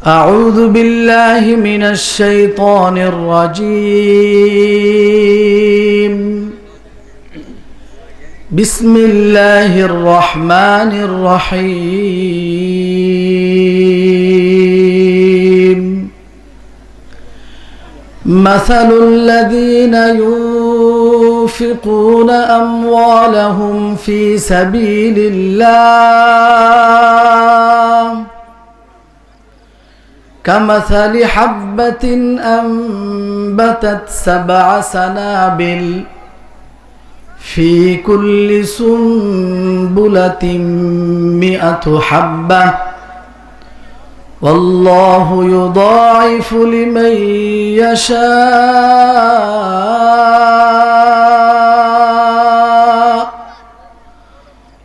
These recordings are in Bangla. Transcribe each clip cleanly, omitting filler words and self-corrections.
أعوذ بالله من الشيطان الرجيم. بسم الله الرحمن الرحيم. مثل الذين ينفقون أموالهم في سبيل الله كمثل حبة أنبتت 7 سنابل في كل سنبلة 100 حبة والله يضاعف لمن يشاء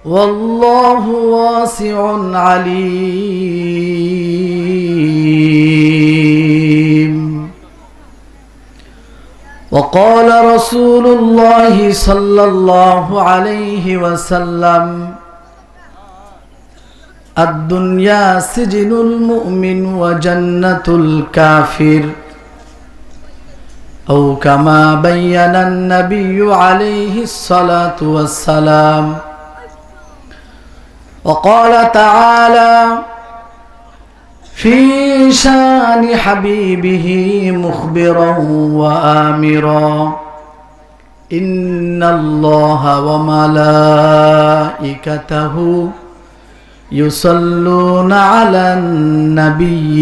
والله واسع عليم. وقال رسول الله صلى الله عليه وسلم الدنيا سجن المؤمن وجنة الكافر أو كما بين النبي عليه الصلاة والسلام. وقال تعالى في شان حبيبه مخبرا وآمرا إن الله وملائكته يصلون على النبي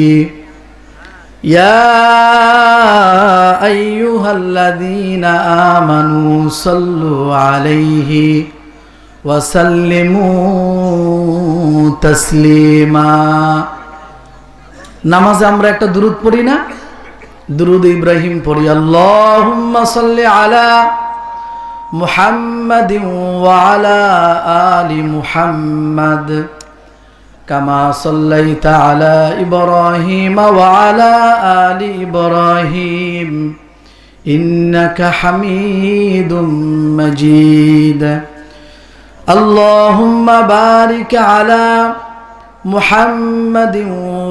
يا أيها الذين آمنوا صلوا عليه وسلموا تسليما. নামাজে আমরা একটা দুরূদ পড়ি না? দুরূদ ইব্রাহিম পড়ি, আল্লাহুম্মা সাল্লি আলা মুহাম্মাদিন ওয়া আলা আলি মুহাম্মাদ কামা সাল্লাইতা আলা ইব্রাহিম ওয়া আলা আলি ইব্রাহিম ইন্নাকা হামিদুম মাজিদ. আল্লাহুম্মা বারিক আলা محمد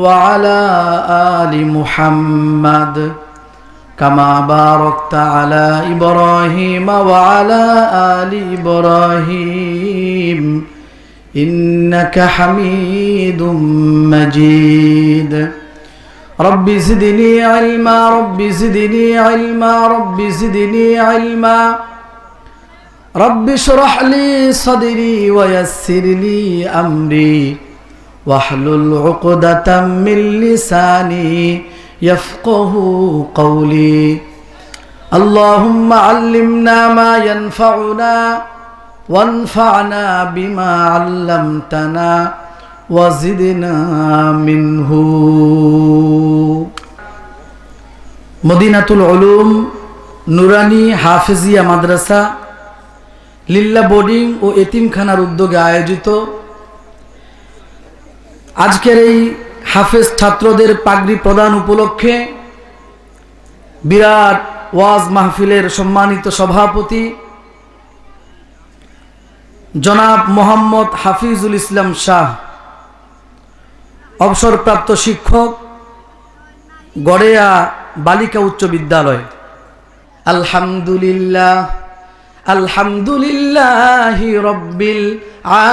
وعلى آل محمد كما باركت على إبراهيم وعلى آل إبراهيم إنك حميد مجيد. رب زدني علما رب زدني علما رب زدني علما رب اشرح لي صدري ويسر لي أمري واحلل عقدة من لساني يفقه قولي. اللهم علمنا ما ينفعنا وانفعنا بما علمتنا وزدنا منه. মদিনাতুল উলুম নুরানি হাফেজিয়া মাদ্রাসা লিল্লা বোর্ডিং ও এতিমখানার উদ্যোগে আয়োজিত আজকের এই হাফেজ ছাত্রদের পাগড়ি প্রদান উপলক্ষে বিরাট ওয়াজ মাহফিলের সম্মানিত সভাপতি জনাব মোহাম্মদ হাফিজুল ইসলাম শাহ, অবসরপ্রাপ্ত শিক্ষক, গড়েয়া বালিকা উচ্চ বিদ্যালয়। আলহামদুলিল্লাহ আলহামদুলিল্লাহি রব্বিল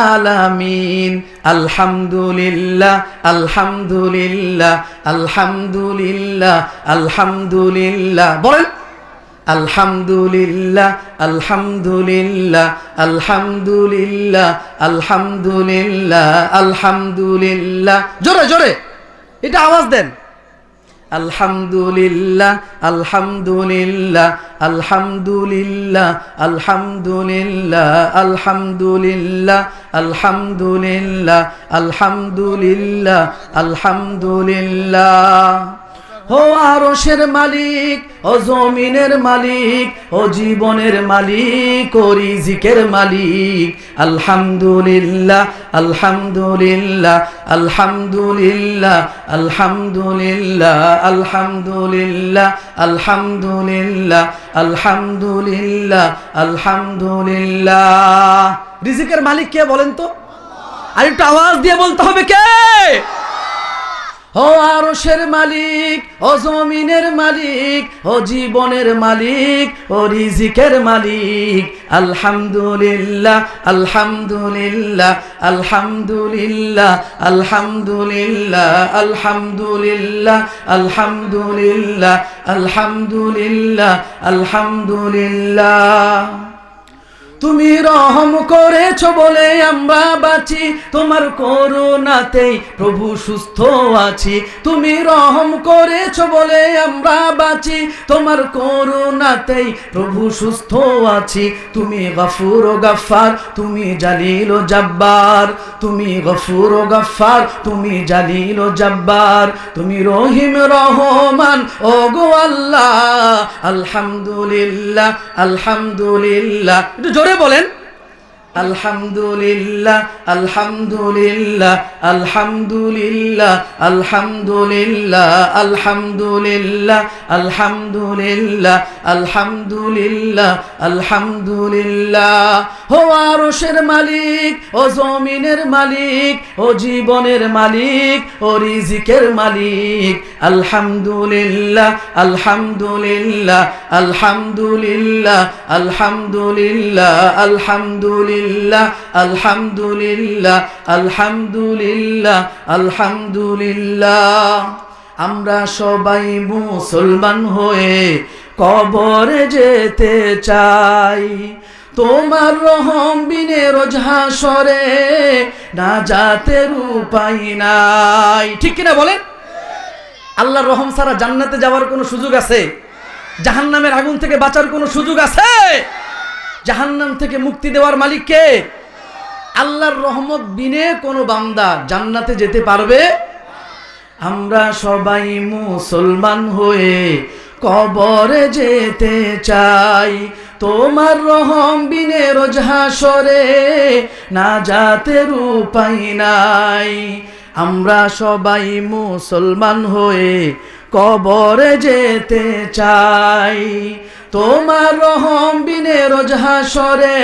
আলামিন আলহামদুলিল্লাহ আলহামদুলিল্লাহ আলহামদুলিল্লাহ আলহামদুলিল্লাহ বলেন আলহামদুলিল্লাহ আলহামদুলিল্লাহ আলহামদুলিল্লাহ আলহামদুলিল্লাহ আলহামদুলিল্লাহ। জোরে জোরে এটা আওয়াজ দেন। আলহামদুলিল্লাহ আলহামদুলিল্লাহ আলহামদুলিল্লাহ আলহামদুলিল্লাহ আলহামদুলিল্লাহ আলহামদুলিল্লাহ আলহামদুলিল্লাহ আলহামদুলিল্লাহ। ও আরশের মালিক, ও জমিনের মালিক, ও জীবনের মালিক, ও রিজিকের মালিক, আলহামদুলিল্লাহ আলহামদুলিল্লাহ আলহামদুলিল্লাহ আলহামদুলিল্লাহ আলহামদুলিল্লাহ আলহামদুলিল্লাহ আলহামদুলিল্লাহ আলহামদুলিল্লাহ। রিজিকের মালিক কে বলেন তো? আর একটু আওয়াজ দিয়ে বলতে হবে কে? ও আরশের মালিক, ও জমিনের মালিক, ও জীবনের মালিক, ও রিজিকের মালিক। আলহামদুলিল্লাহ, আলহামদুলিল্লাহ, আলহামদুলিল্লাহ, আলহামদুলিল্লাহ, আলহামদুলিল্লাহ, আলহামদুলিল্লাহ, আলহামদুলিল্লাহ, আলহামদুলিল্লাহ। তুমি রহম করেছো বলে আমরা বাঁচি, তোমার করুণাতেই প্রভু সুস্থ আছি। তুমি রহম করেছো বলে আমরা বাঁচি, তোমার করুণাতেই প্রভু সুস্থ আছি। তুমি গফুর ও গফফার, তুমি জালিল ও জব্বার। তুমি গফুর ও গফফার, তুমি জালিল ও জব্বার। তুমি রহিম রহমান ও গো আল্লাহ। আলহামদুলিল্লাহ, আলহামদুলিল্লাহ। একটু জোরে বলেন আলহামদুলিল্লাহ, আলহামদুলিল্লাহ, আলহামদুলিল্লাহ, আলহামদুলিল্লাহ, আলহামদুলিল্লাহ, আলহামদুলিল্লাহ, আলহামদুলিল্লাহ, আলহামদুলিল্লাহ। ও আরশের মালিক, ও জমিনের মালিক, ও জীবনের মালিক, ও রিজিকের মালিক। আলহামদুলিল্লাহ, আলহামদুলিল্লাহ, আলহামদুলিল্লাহ, আলহামদুলিল্লাহ, আলহামদুলিল্লাহ, আলহামদুলিল্লাহ, আলহামদুলিল্লাহ, আলহামদুলিল্লাহ। আমরা সবাই মুসলমান হয়ে কবরে যেতে চাই, তোমার রহম বিনে রোজ হাসরে নাজাতের উপায় নাই। ঠিক কিনা বলেন? আল্লাহর রহম ছাড়া জান্নাতে যাওয়ার কোনো সুযোগ আছে? জাহান্নামের আগুন থেকে বাঁচার কোনো সুযোগ আছে? জাহান্নাম থেকে মুক্তি দেওয়ার মালিক কে? আল্লাহর রহমত বিনে কোনো বান্দা জান্নাতে যেতে পারবে? আমরা সবাই মুসলমান হয়ে কবরে যেতে চাই, তোমার রহম বিনে রোজ হাসরে নাজাতের উপায় নাই। আমরা সবাই মুসলমান হয়ে কবরে যেতে চাই, তোমার রহম বিনে রোজ হাসরে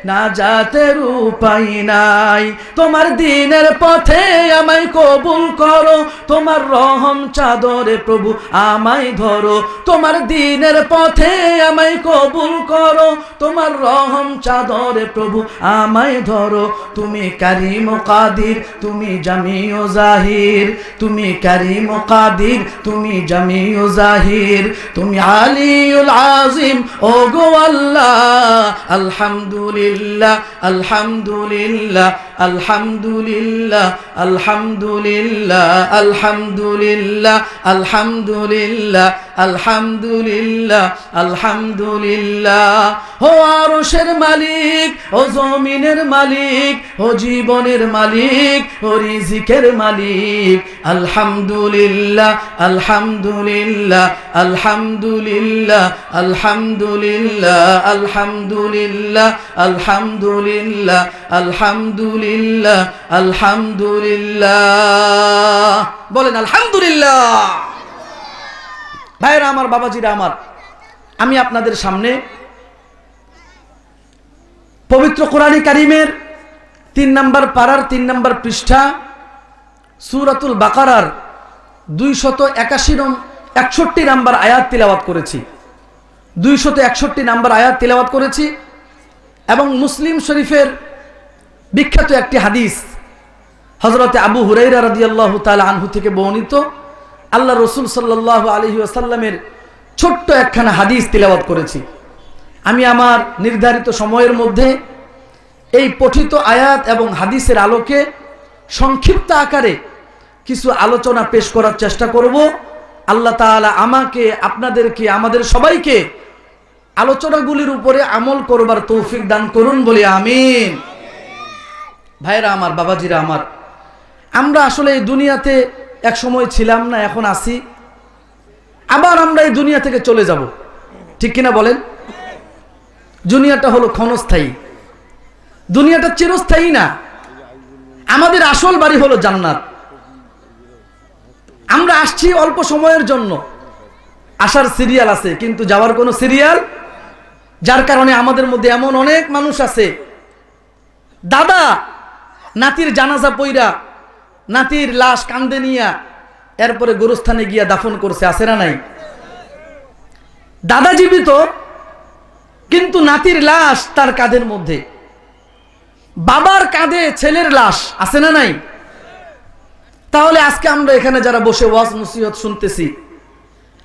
নাজাতের উপায় নাই। তোমার দিনের পথে আমায় কবুল করো, তোমার রহম চাদরে প্রভু আমায় ধরো। তোমার দিনের পথে আমায় কবুল করো, তোমার রহম চাদরে প্রভু আমায় ধরো। তুমি কারিম ও কাদির, তুমি জামি ও জাহির। তুমি কারিম ও কাদির, তুমি জামি ও জাহির। তুমি আলিউল আজিম ও গো আল্লাহ। আলহামদুলিল্লাহ, আলহামদুলিল্লাহ, আলহামদুলিল্লাহ, আলহামদুলিল্লাহ, আলহামদুলিল্লাহ, আলহামদুলিল্লাহ, আলহামদুলিল্লাহ, আলহামদুলিল্লাহ। ও আরশের মালিক, ও জমিনের মালিক, ও জীবনের মালিক, ও রিজিকের মালিক। আলহামদুলিল্লাহ, আলহামদুলিল্লাহ, আলহামদুলিল্লাহ, আলহামদুলিল্লাহ, আলহামদুলিল্লাহ, আলহামদুলিল্লাহ, আলহামদুলিল্লাহ, আলহামদুলিল্লাহ। বলেন আলহামদুলিল্লাহ। ভাইরা আমার, বাবাজিরা আমার, আমি আপনাদের সামনে পবিত্র কোরআন কারীমের 3 নম্বর পারার 3 নম্বর পৃষ্ঠা সূরাতুল বাকারার 261 নম্বর আয়াত তিলাওয়াত করেছি। 261 নম্বর আয়াত তিলাওয়াত করেছি এবং মুসলিম শরীফের বিখ্যাত একটি হাদিস হযরতে আবু হুরায়রা রাদিয়াল্লাহু তাআলা আনহু থেকে বর্ণিত। আল্লাহ রসুল সাল্লাল্লাহু আলাইহি ওয়াসাল্লামের ছোট্ট একখানা হাদিস তিলাওয়াত করেছি। আমি আমার নির্ধারিত সময়ের মধ্যে এই পঠিত আয়াত এবং হাদিসের আলোকে সংক্ষিপ্ত আকারে কিছু আলোচনা পেশ করার চেষ্টা করব। আল্লাহ তাআলা আমাকে, আপনাদেরকে, আমাদের সবাইকে আলোচনাগুলির উপরে আমল করবার তৌফিক দান করুন বলি আমিন। ভাইরা আমার, বাবাজিরা আমার, আমরা আসলে এই দুনিয়াতে এক সময় ছিলাম না, এখন আছি, আবার আমরা এই দুনিয়া থেকে চলে যাব। ঠিক কিনা বলেন? দুনিয়াটা হলো ক্ষণস্থায়ী, দুনিয়াটা চিরস্থায়ী না। আমাদের আসল বাড়ি হলো জান্নাত। আমরা আসছি অল্প সময়ের জন্য, আসার সিরিয়াল আছে কিন্তু যাওয়ার কোনো সিরিয়াল, যার কারণে আমাদের মধ্যে এমন অনেক মানুষ আছে, দাদা নাতির জানাজা পইরা, নাতির লাশ কান্দে নিয়া এরপরে গোরস্থানে গিয়া দাফন করছে, আছে না নাই? দাদা জীবিত, কিন্তু নাতির লাশ তার কাঁধের মধ্যে, বাবার কাঁধে ছেলের লাশ, আছে না নাই? তাহলে আজকে আমরা এখানে যারা বসে ওয়াজ নসিহত শুনতেছি,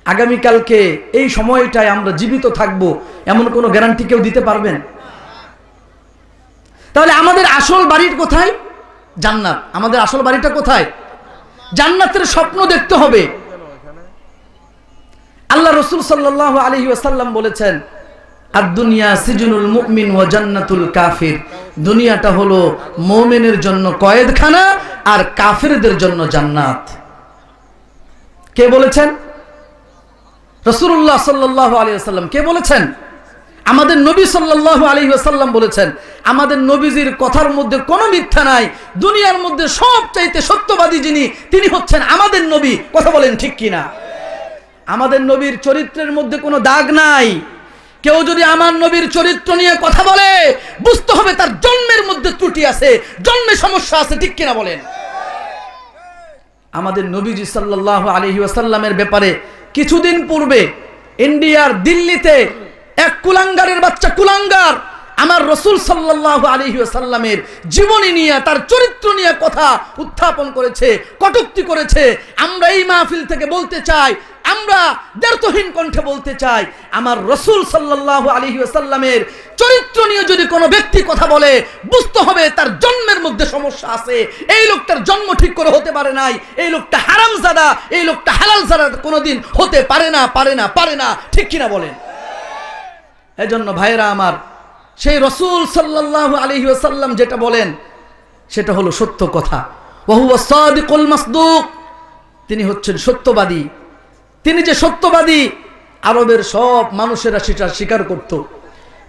আগামীকালকে এই সময়টায় আমরা জীবিত থাকব এমন কোনো গ্যারান্টি কেউ দিতে পারবেন? তাহলে আমাদের আসল বাড়ির কোথায়? জান্নাত। আমাদের আসল বাড়িটা কোথায়? জান্নাতের স্বপ্ন দেখতে হবে। আল্লাহ রাসূল সাল্লাল্লাহু আলাইহি ওয়াসাল্লাম বলেছেন, আদ-দুনিয়া সিজনুল মুমিন ওয়া জান্নাতুল কাফির। দুনিয়াটা হলো মুমিনের জন্য কয়েদখানা আর কাফেরদের জন্য জান্নাত। কে বলেছেন? রাসূলুল্লাহ সাল্লাল্লাহু আলাইহি ওয়াসাল্লাম। কে বলেছেন? আমাদের নবী সাল্লাল্লাহু আলাইহি ওয়াসাল্লাম বলেছেন। আমাদের নবীজির কথার মধ্যে কোনো মিথ্যা নাই। দুনিয়ার মধ্যে সবচাইতে সত্যবাদী যিনি, তিনি হচ্ছেন আমাদের নবী। কথা বলেন ঠিক কিনা? আমাদের নবীর চরিত্রের মধ্যে কোনো দাগ নাই। কেউ যদি আমার নবীর চরিত্র নিয়ে কথা বলে, বুঝতে হবে তার জন্মের মধ্যে ত্রুটি আছে, জন্মে সমস্যা আছে, ঠিক কিনা বলেন? আমাদের নবীজি সাল্লাল্লাহু আলাইহি ওয়াসাল্লামের ব্যাপারে কিছুদিন পূর্বে ইন্ডিয়ার দিল্লিতে এক কুলাঙ্গারের বাচ্চা কুলাঙ্গার আমার রাসূল সাল্লাল্লাহু আলাইহি ওয়াসাল্লামের জীবনী নিয়ে, তার চরিত্র নিয়ে কথা উত্থাপন করেছে, কটূক্তি করেছে। আমরা এই মাহফিল থেকে বলতে চাই, আমরা দ্ব্যর্থহীন কণ্ঠে বলতে চাই, আমার রাসূল সাল্লাল্লাহু আলাইহি ওয়াসাল্লামের চরিত্র নিয়ে যদি কোনো ব্যক্তি কথা বলে, বুঝতে হবে তার জন্মের মধ্যে সমস্যা আছে। এই লোকটার জন্ম ঠিক করে হতে পারে নাই, এই লোকটা হারামজাদা, এই লোকটা হালালজাদা কোনোদিন হতে পারে না, পারে না, পারে না, ঠিক কিনা বলেন? এজন্য ভাইরা আমার, সেই রাসূল সাল্লাল্লাহু আলাইহি ওয়াসাল্লাম যেটা বলেন সেটা হলো সত্য কথা। ওয়া হুয়া সাদিকুল মাসদুক। তিনি হচ্ছেন সত্যবাদী। তিনি যে সত্যবাদী, আরবের সব মানুষেরা সেটা স্বীকার করত,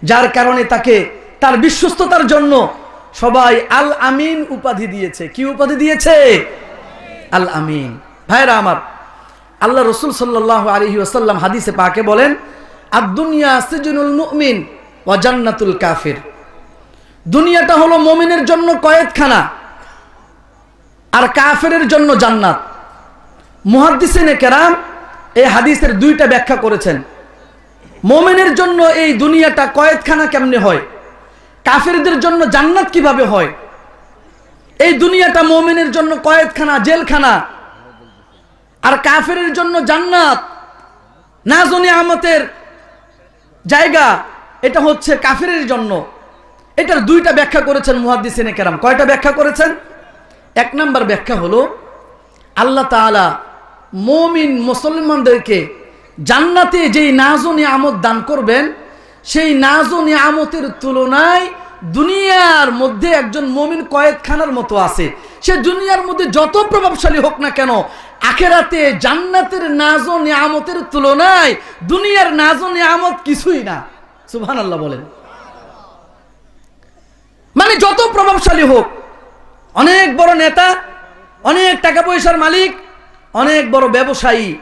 যার কারণে তাকে তার বিশ্বস্ততার জন্য সবাই আল আমিন উপাধি দিয়েছে। কি উপাধি দিয়েছে? আল আমিন। ভাইরা আমার, আল্লাহ রাসূল সাল্লাল্লাহু আলাইহি ওয়াসাল্লাম হাদিসে পাকে বলেন, আদ-দুনিয়া সিজনুল মুমিন ওয়া জান্নাতুল কাফির। দুনিয়াটা হলো মুমিনের জন্য কয়েদখানা আর কাফেরের জন্য জান্নাত। মুহাদ্দিসিনে কেরাম এই হাদিসের দুইটা ব্যাখ্যা করেছেন। মুমিনের জন্য এই দুনিয়াটা কয়েদখানা কেমনে হয়, কাফেরদের জন্য জান্নাত কিভাবে হয়? এই দুনিয়াটা মুমিনের জন্য কয়েদখানা, জেলখানা, আর কাফেরের জন্য জান্নাত, নাজ ও নিয়ামতের জায়গা। এটা হচ্ছে কাফেরের জন্য। এটার দুইটা ব্যাখ্যা করেছেন মুহাদ্দিসিনে কেরাম। কয়টা ব্যাখ্যা করেছেন? এক নাম্বার ব্যাখ্যা হলো, আল্লাহ তাআলা মুমিন মুসলমানদেরকে জান্নাতে যেই নাজ ও নিয়ামত দান করবেন, সেই নাজ ও নিয়ামতের তুলনায় দুনিয়ার মধ্যে একজন মুমিন কয়েদখানার মতো আছে। সে দুনিয়ার মধ্যে যত প্রভাবশালী হোক না কেন, আখিরাতে জান্নাতের নাজ ও নিয়ামতের তুলনায় দুনিয়ার নাজ ও নিয়ামত কিছুই না। সুবহানাল্লাহ বলেন। মানে যত প্রভাবশালী হোক, অনেক বড় নেতা, অনেক টাকা পয়সার মালিক, অনেক বড় ব্যবসায়ী,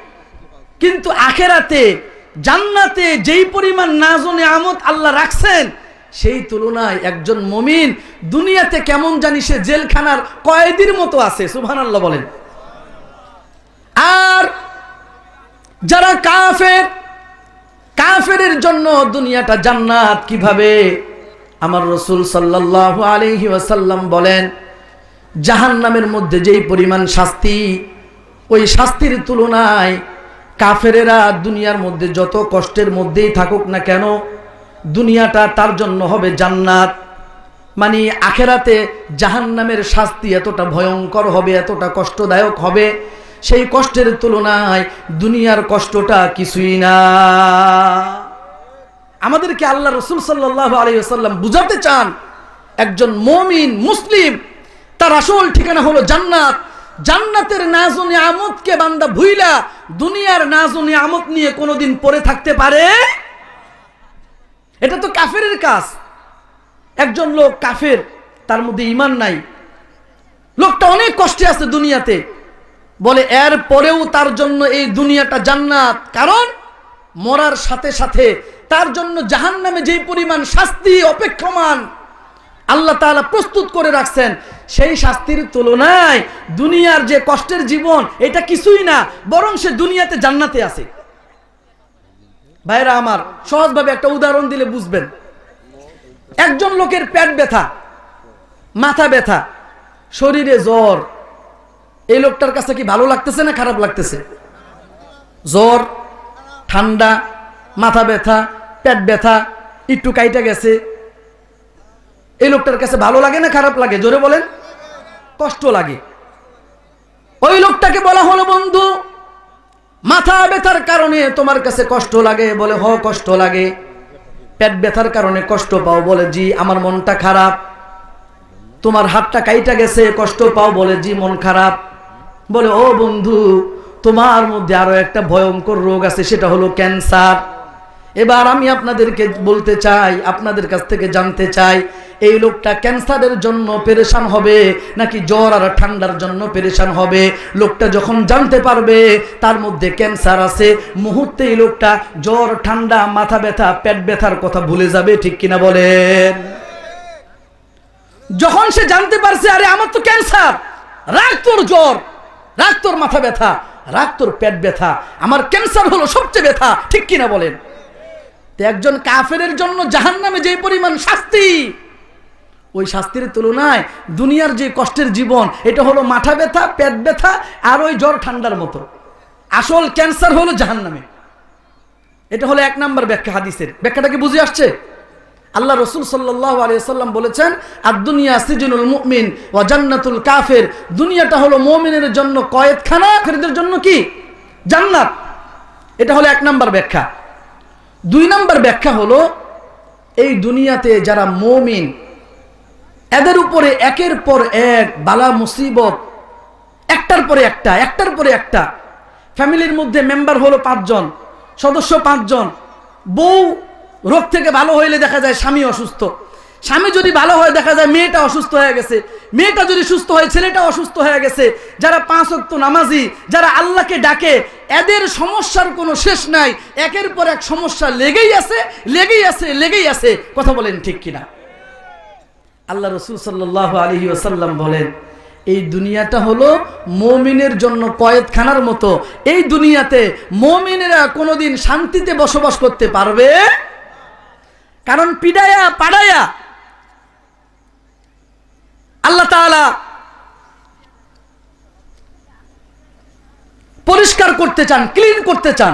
কিন্তু আখিরাতে জান্নাতে যেই পরিমাণ নাজ ও নিয়ামত আল্লাহ রাখছেন, সেই তুলনায় একজন মুমিন দুনিয়াতে কেমন জানি সে জেলখানার কয়েদির মতো আছে। সুবহানাল্লাহ বলেন। আর যারা কাফের, কাফেরের জন্য দুনিয়াটা জান্নাত কিভাবে? আমার রাসূল সাল্লাল্লাহু আলাইহি ওয়াসাল্লাম বলেন, জাহান্নামের মধ্যে যেই পরিমাণ শাস্তি, ওই শাস্তির তুলনায় কাফেরেরা দুনিয়ার মধ্যে যত কষ্টের মধ্যেই থাকুক না কেন, দুনিয়াটা তার জন্য হবে জান্নাত। মানে আখিরাতে জাহান্নামের শাস্তি এতটা ভয়ঙ্কর হবে, এতটা কষ্টদায়ক হবে, সেই কষ্টের তুলনায় দুনিয়ার কষ্টটা কিছুই না। আমাদেরকে আল্লাহ রাসূল সাল্লাল্লাহু আলাইহি ওয়াসাল্লাম বুঝাতে চান, একজন মুমিন মুসলিম তার আসল ঠিকানা হলো জান্নাত। জান্নাতের নাজ ও নিয়ামতকে বান্দা ভুইলা দুনিয়ার নাজ ও নিয়ামত নিয়ে কোনোদিন পড়ে থাকতে পারে? এটা তো কাফেরের কাজ। একজন লোক কাফের, তার মধ্যে ঈমান নাই, লোকটা অনেক কষ্টে আছে দুনিয়াতে, বলে এর পরেও তার জন্য এই দুনিয়াটা জান্নাত। কারণ মরার সাথে সাথে তার জন্য জাহান্নামে যেই পরিমাণ শাস্তি অপেক্ষমান, আল্লাহ তাআলা প্রস্তুত করে রাখছেন, সেই শাস্তির তুলনায় দুনিয়ার যে কষ্টের জীবন এটা কিছুই না, বরং সে দুনিয়াতে জান্নাতে আছে। ভাইরা আমার, সহজভাবে একটা উদাহরণ দিলে বুঝবেন। একজন লোকের পেট ব্যথা, মাথা ব্যথা, শরীরে জ্বর, এই লোকটার কাছে কি ভালো লাগতেছে না খারাপ লাগতেছে? জ্বর, ঠান্ডা, মাথা ব্যথা, পেট ব্যথা, একটু কাইটা গেছে, এই লোকটার কাছে ভালো লাগে না খারাপ লাগে? জোরে বলেন। কষ্ট লাগে। ওই লোকটাকে বলা হলো, বন্ধু মাথা ব্যথার কারণে তোমার কাছে কষ্ট লাগে? বলে হ, কষ্ট লাগে। পেট ব্যথার কারণে কষ্ট পাও? বলে জি, আমার মনটা খারাপ। তোমার হাতটা কাইটা গেছে, কষ্ট পাও? বলে জি, মন খারাপ। বলে ও বন্ধু, তোমার মধ্যে আরো একটা ভয়ঙ্কর রোগ আছে, সেটা হলো ক্যান্সার। এবার আমি আপনাদেরকে বলতে চাই, আপনাদের কাছ থেকে জানতে চাই, এই লোকটা ক্যান্সারের জন্য পেরেশান হবে নাকি জ্বর আর ঠান্ডার জন্য পেরেশান হবে? লোকটা যখন জানতে পারবে তার মধ্যে ক্যান্সার আছে, মুহূর্তে এই লোকটা জ্বর, ঠান্ডা, মাথা ব্যথা, পেট ব্যথার কথা ভুলে যাবে, ঠিক কিনা বলেন? যখন সে জানতে পারছে আরে আমার তো ক্যান্সার, রাখ তোর জ্বর, রাখ তোর মাথা ব্যথা, রাখ তোর পেট ব্যথা, আমার ক্যান্সার হলো সবচেয়ে ব্যথা, ঠিক কিনা বলেন? একজন কাফেরের জন্য জাহান্নামে যে পরিমাণ শাস্তি, ওই শাস্তির তুলনায় দুনিয়ার যে কষ্টের জীবন এটা হলো মাথা ব্যথা, পেট ব্যথা আর ওই জ্বর ঠান্ডার মতো। আসল ক্যান্সার হলো জাহান্নামে। এটা হলো এক নাম্বার ব্যাখ্যা। হাদিসের ব্যাখ্যাটা কি বুঝে আসছে? আল্লাহ রাসূল সাল্লাল্লাহু আলাইহি ওয়াসাল্লাম বলেছেন, আদ-দুনিয়া সিজনুল মুমিন ওয়া জান্নাতুল কাফির। দুনিয়াটা হলো মুমিনের জন্য কয়েদখানা, কাফেরদের জন্য কি? জান্নাত। এটা হলো এক নাম্বার ব্যাখ্যা। দুই নাম্বার ব্যাখ্যা হলো, এই দুনিয়াতে যারা মুমিন এদের উপরে একের পর এক বালা মুসিবত, একটার পরে একটা, একটার পরে একটা। ফ্যামিলির মধ্যে মেম্বার হলো 5 জন, সদস্য 5 জন। বউ রোগ থেকে ভালো হইলে দেখা যায় স্বামী অসুস্থ, স্বামী যদি ভালো হয় দেখা যায় মেয়েটা অসুস্থ হয়ে গেছে, মেয়েটা যদি সুস্থ হয় ছেলেটা অসুস্থ হয়ে গেছে। যারা 5 ওয়াক্ত নামাজি, যারা আল্লাহকে ডাকে, এদের সমস্যার কোনো শেষ নাই, একের পর এক সমস্যা লেগেই আছে, লেগেই আছে, লেগেই আছে। কথা বলেন ঠিক কিনা? আল্লাহ রাসূল সাল্লাল্লাহু আলাইহি ওয়াসাল্লাম বলেন, এই দুনিয়াটা হলো মুমিনের জন্য কয়েদখানার মতো। এই দুনিয়াতে মুমিনেরা কোনোদিন শান্তিতে বসবাস করতে পারবে, কারণ পিডায়া পাড়ায়া আল্লাহ তাআলা পরিষ্কার করতে চান, ক্লিন করতে চান।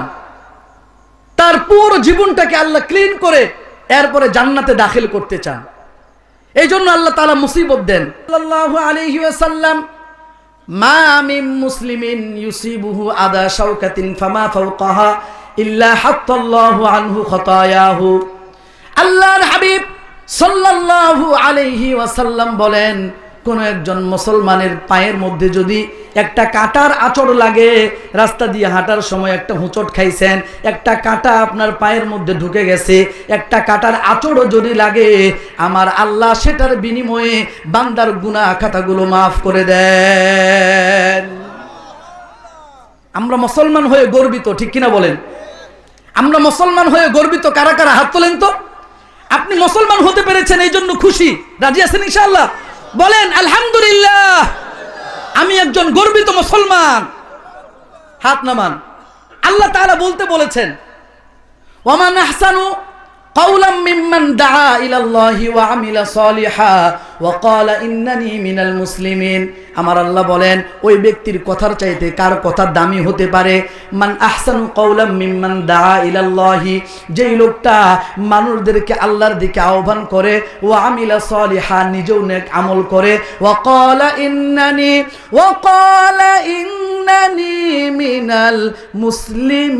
তার পুরো জীবনটাকে আল্লাহ ক্লিন করে এরপরে জান্নাতে দাখিল করতে চান। এই জন্য আল্লাহ তাআলা মুসিবত দেন। সাল্লাল্লাহু আলাইহি ওয়াসাল্লাম, মা মিন মুসলিমিন ইউসিবুহু আদা শাওকাতিন ফামা ফাওকাহা ইল্লা হাত্তাল্লাহু আনহু খাতায়াহু। আল্লাহর হাবিব সাল্লাল্লাহু আলাইহি ওয়াসাল্লাম বলেন, কোন একজন মুসলমানের পায়ের মধ্যে যদি একটা কাঁটার আঁচড় লাগে, রাস্তা দিয়ে হাঁটার সময় একটা হোঁচট খাইছেন, একটা কাঁটা আপনার পায়ের মধ্যে ঢুকে গেছে, একটা কাঁটার আঁচড়ও যদি লাগে, আমার আল্লাহ সেটার বিনিময়ে বান্দার গুনাহ খাতাগুলো মাফ করে দেন। আমরা মুসলমান হয়ে গর্বিত, ঠিক কিনা বলেন? আমরা মুসলমান হয়ে গর্বিত কারা কারা? হাত তোলেন তো। আপনি মুসলমান হতে পেরেছেন এই জন্য খুশি, রাজি আছেন ইনশাআল্লাহ? বলেন আলহামদুলিল্লাহ, আমি একজন গর্বিত মুসলমান। হাত নামান। আল্লাহ তাআলা বলতে বলেছেন, ওয়ামান আহসানু কাওলাম মিম্মান দাআ ইলাল্লাহি ওয়া আমিলা সলিহা ওয়া ক্বালা ইন্নানি মিনাল মুসলিমিন। আমার আল্লাহ বলেন, ওই ব্যক্তির কথার চাইতে কার কথা দামি হতে পারে? মান আহসানু কাওলাম মিম্মান দাআ ইলাল্লাহি, যেই লোকটা মানুষদেরকে আল্লাহর দিকে আহ্বান করে, ওয়া আমিলা সলিহা, নিজেও নেক আমল করে, ওয়া ক্বালা ইন্নানি মিনাল মুসলিমিন।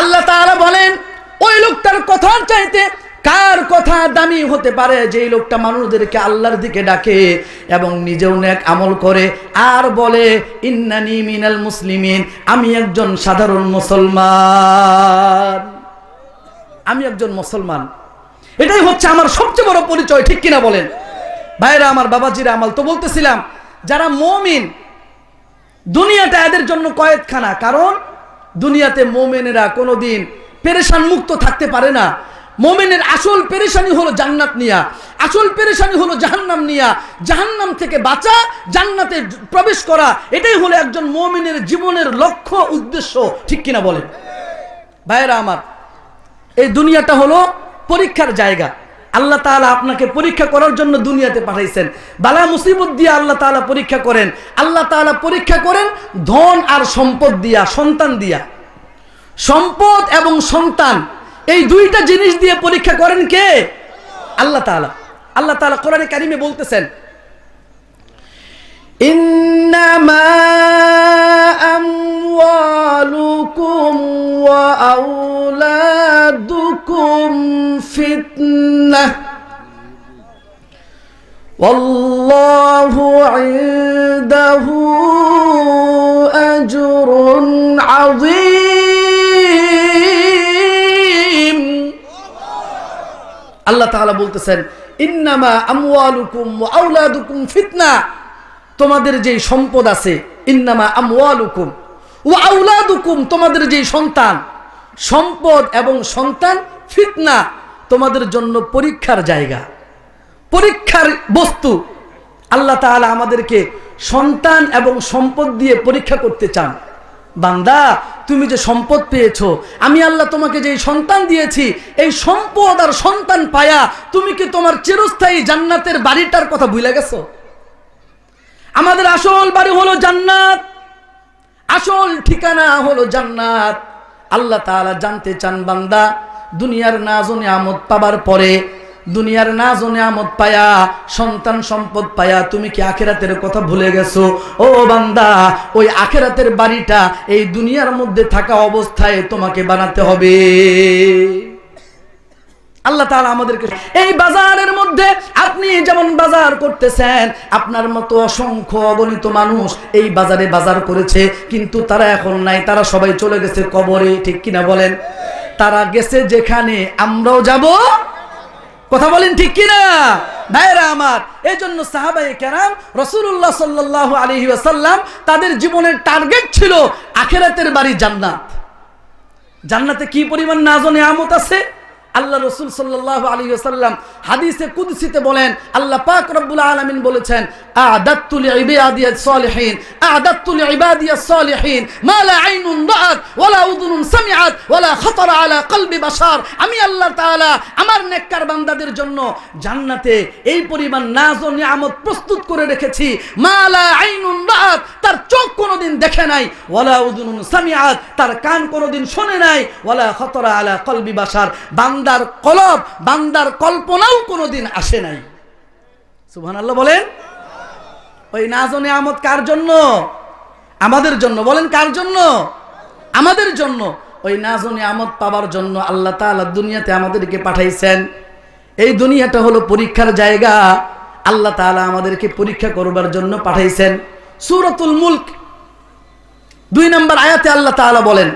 আল্লাহ তাআলা বলেন, ওই লোকটার কথার চাইতে কার কথা দামি হতে পারে? যেই লোকটা মানুষদেরকে আল্লাহর দিকে ডাকে এবং নিজেও নেক আমল করে আর বলে ইন্নানি মিনাল মুসলিমিন, আমি একজন সাধারণ মুসলমান, আমি একজন মুসলমান। এটাই হচ্ছে আমার সবচেয়ে বড় পরিচয়, ঠিক কিনা বলেন? ভাইরা আমার, বাবাজিরা আমার, তো বলতেছিলাম যারা মুমিন, দুনিয়াটা এদের জন্য কয়েদখানা, কারণ দুনিয়াতে মুমিনেরা কোনোদিন পেরেশান মুক্ত থাকতে পারে না। মুমিনের আসল পেরেশানি হলো জান্নাত নিয়া, আসল পেরেশানি হলো জাহান্নাম নিয়া। জাহান্নাম থেকে বাঁচা, জান্নাতে প্রবেশ করা, এটাই হলো একজন মুমিনের জীবনের লক্ষ্য, উদ্দেশ্য। ঠিক কিনা বলেন ভাইরা আমার? এই দুনিয়াটা হলো পরীক্ষার জায়গা। আল্লাহ তাআলা আপনাকে পরীক্ষা করার জন্য দুনিয়াতে পাঠাইছেন। বালা মুসিবত দিয়ে আল্লাহ তাআলা পরীক্ষা করেন। আল্লাহ তাআলা পরীক্ষা করেন ধন আর সম্পদ দিয়া, সন্তান দিয়া। সম্পদ এবং সন্তান, এই দুইটা জিনিস দিয়ে পরীক্ষা করেন কে? আল্লাহ তাআলা। আল্লাহ তাআলা কোরআনে কারিমে বলতেছেন, ইন্নামা আমওয়ালুকুম ওয়া আওলাদুকুম ফিতনাহ ওয়াল্লাহু ইনদাহু আজরুন আযীম। আল্লাহ তাআলা বলতেছেন, ইন্নামা আমওয়ালুকুম ওয়া আওলাদুকুম ফিতনা, তোমাদের যেই সম্পদ আছে, ইন্নামা আমওয়ালুকুম ওয়া আওলাদুকুম, তোমাদের যেই সন্তান, সম্পদ এবং সন্তান ফিতনা, তোমাদের জন্য পরীক্ষার জায়গা, পরীক্ষার বস্তু। আল্লাহ তাআলা আমাদেরকে সন্তান এবং সম্পদ দিয়ে পরীক্ষা করতে চান। বান্দা, তুমি যে সম্পদ পেয়েছো, আমি আল্লাহ তোমাকে যে সন্তান দিয়েছি, এই সম্পদ আর সন্তান পায়া তুমি কি তোমার চিরস্থায়ী জান্নাতের বাড়িটার কথা ভুলে গেছো? আমাদের আসল বাড়ি হলো জান্নাত, আসল ঠিকানা হলো জান্নাত। আল্লাহ তাআলা জানতে চান, বান্দা, দুনিয়ার নাজ ও নিয়ামত পাবার পরে, দুনিয়ার নাজ ও নিয়ামত পায়া, সন্তান সম্পদ পায়া তুমি কি আখিরাতের কথা ভুলে গেছো? ও বান্দা, ওই আখিরাতের বাড়িটা এই দুনিয়ার মধ্যে থাকা অবস্থায় তোমাকে বানাতে হবে। আল্লাহ তাআলা আমাদেরকে এই বাজারের মধ্যে, আপনি যেমন বাজার করতেছেন, আপনার মতো অসংখ্য অগণিত মানুষ এই বাজারে বাজার করেছে, কিন্তু তারা এখন নাই, তারা সবাই চলে গেছে কবরে। ঠিক কিনা বলেন? তারা গেছে যেখানে আমরাও যাব, কথা বলেন ঠিক কিনা ভাইরা আমার? এই জন্য সাহাবায়ে কেরাম, রাসূলুল্লাহ সাল্লাল্লাহু আলাইহি ওয়াসাল্লাম, তাদের জীবনের টার্গেট ছিল আখিরাতের বাড়ি জান্নাত। জান্নাতে কি পরিমাণ নাজ ও নিয়ামত আছে! আল্লাহ রাসূল সাল্লাল্লাহু আলাইহি ওয়াসাল্লাম হাদিসে কুদসিতে বলেন, আল্লাহ পাক রব্বুল আলামিন বলেছেন, আ'দাততু লিইবাদিয়াস সালিহিন, আ'দাততু লিইবাদিয়াস সালিহিন মা লা আইনুন রাআত ওয়ালা উযুনুন সামিআত ওয়ালা খাতারা আলা কলবি বাশার। আমি আল্লাহ তাআলা আমার নেককার বান্দাদের জন্য জান্নাতে এই পরিমাণ নাজ ও নিয়ামত প্রস্তুত করে রেখেছি, মা লা আইনুন রাআত, তার চোখ কোনোদিন দেখে নাই, ওয়ালা উযুনুন সামিআত, তার কান কোনোদিন শুনে নাই, ওয়ালা খাতারা আলা কলবি বাশার, বান্দার কলব, বান্দার কল্পনাও কোনোদিন আসে নাই। সুবহানাল্লাহ বলেন। ওই নাজ ও নিয়ামত কার জন্য? আমাদের জন্য। বলেন কার জন্য? আমাদের জন্য। ওই নাজ ও নিয়ামত পাওয়ার জন্য আল্লাহ তাআলা দুনিয়াতে আমাদেরকে পাঠাইছেন। এই দুনিয়াটা হলো পরীক্ষার জায়গা। আল্লাহ তাআলা আমাদেরকে পরীক্ষা করবার জন্য পাঠাইছেন। সূরাতুল মুলক 2 নম্বর আয়াতে আল্লাহ তাআলা বলেন,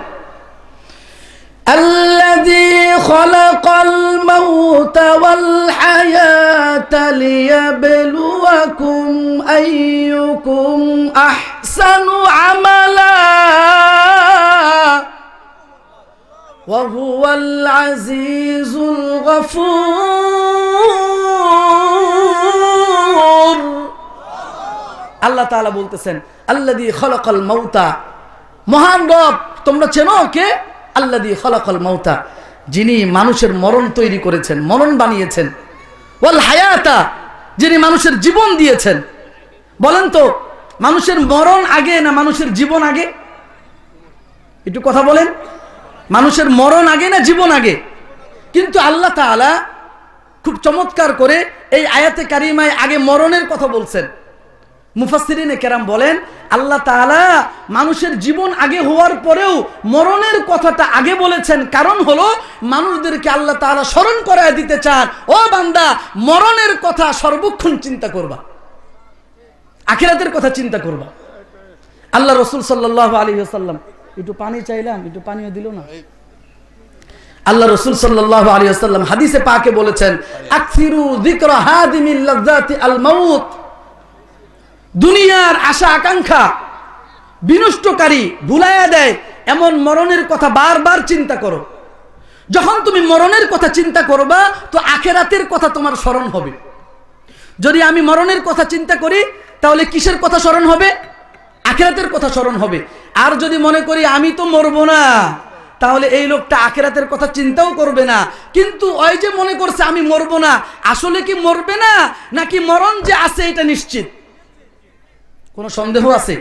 الذي خلق الموت والحياة ليبلوكم أيكم أحسن عملا وهو العزيز الغفور। আল্লাহ তাআলা বলতেছেন, আল্লাযী খালাকাল মাউতা, মহান রব, তোমরা চেনো কে? আল্লাযী খালাকাল মাউতা, যিনি মানুষের মরণ তৈরি করেছেন, মরণ বানিয়েছেন, ওয়াল হায়াতা, যিনি মানুষের জীবন দিয়েছেন। বলেন তো, মানুষের মরণ আগে না মানুষের জীবন আগে? একটু কথা বলেন। মানুষের মরণ আগে না জীবন আগে? কিন্তু আল্লাহ তাআলা খুব চমৎকার করে এই আয়াতে কারিমায় আগে মরণের কথা বলছেন। মুফাসসিরিনে কেরাম বলেন, আল্লাহ তাআলা মানুষের জীবন আগে হওয়ার পরেও মরণের কথাটা আগে বলেছেন। কারণ হলো, মানুষদেরকে আল্লাহ তাআলা স্মরণ করায় দিতে চান, ও বান্দা, মরণের কথা সর্বক্ষণ চিন্তা করবা, আখিরাতের কথা চিন্তা করবা। আল্লাহ রাসূল সাল্লাল্লাহু আলাইহি ওয়াসাল্লাম, একটু পানি চাইলাম, একটু পানিও দিল না। আল্লাহ রাসূল সাল্লাল্লাহু আলাইহি ওয়াসাল্লাম হাদিসে পাকে বলেছেন, আকসিরু যিকরা হাদিমিল লাযযাতি আল মাউত, দুনিয়ার আশা আকাঙ্ক্ষা বিনষ্টকারী, ভুলাইয়া দেয় এমন মরণের কথা বারবার চিন্তা করো। যখন তুমি মরণের কথা চিন্তা করবা তো আখিরাতের কথা তোমার স্মরণ হবে। যদি আমি মরণের কথা চিন্তা করি তাহলে কিসের কথা স্মরণ হবে? আখিরাতের কথা স্মরণ হবে। আর যদি মনে করি আমি তো মরবো না, তাহলে এই লোকটা আখিরাতের কথা চিন্তাও করবে না। কিন্তু ওই যে মনে করছে আমি মরবো না, আসলে কি মরবে না, নাকি মরণ যে আছে এটা নিশ্চিত? কোনো সন্দেহ আছে?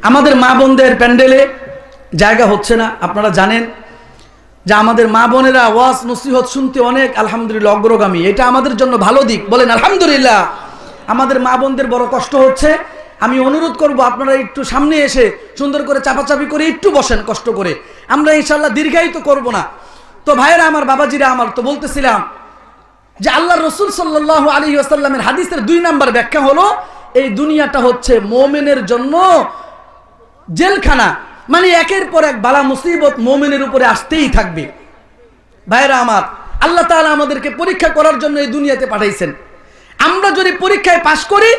আমাদের মা বোনদের প্যান্ডেলে জায়গা হচ্ছে না। আপনারা জানেন যে আমাদের মা বোনেরা ওয়াজ নসিহত শুনতে অনেক আলহামদুলিল্লাহ অগ্রগামী। এটা আমাদের জন্য ভালো দিক, বলেন আলহামদুলিল্লাহ। আমাদের মা বোনদের বড় কষ্ট হচ্ছে। আমি অনুরোধ করব আপনারা একটু সামনে এসে সুন্দর করে চাপাচাপি করে একটু বসেন কষ্ট করে। আমরা ইনশাআল্লাহ দীর্ঘায়িত করব না। তো ভাইয়েরা আমার, বাবাজিরা আমার, তো বলতেছিলাম যে আল্লাহ রসুল সাল্লাল্লাহু আলাইহি ওয়াসাল্লামের হাদিসের 2 নাম্বার ব্যাখ্যা হলো এই দুনিয়াটা হচ্ছে মুমিনের জন্য জেলখানা। মানে একের পর এক বালা মুসিবত মুমিনের উপরে আসতেই থাকবে। ভাইরা আমার, আল্লাহ তাআলা আমাদেরকে পরীক্ষা করার জন্য এই দুনিয়াতে পাঠাইছেন। আমরা যদি পরীক্ষায় পাশ করি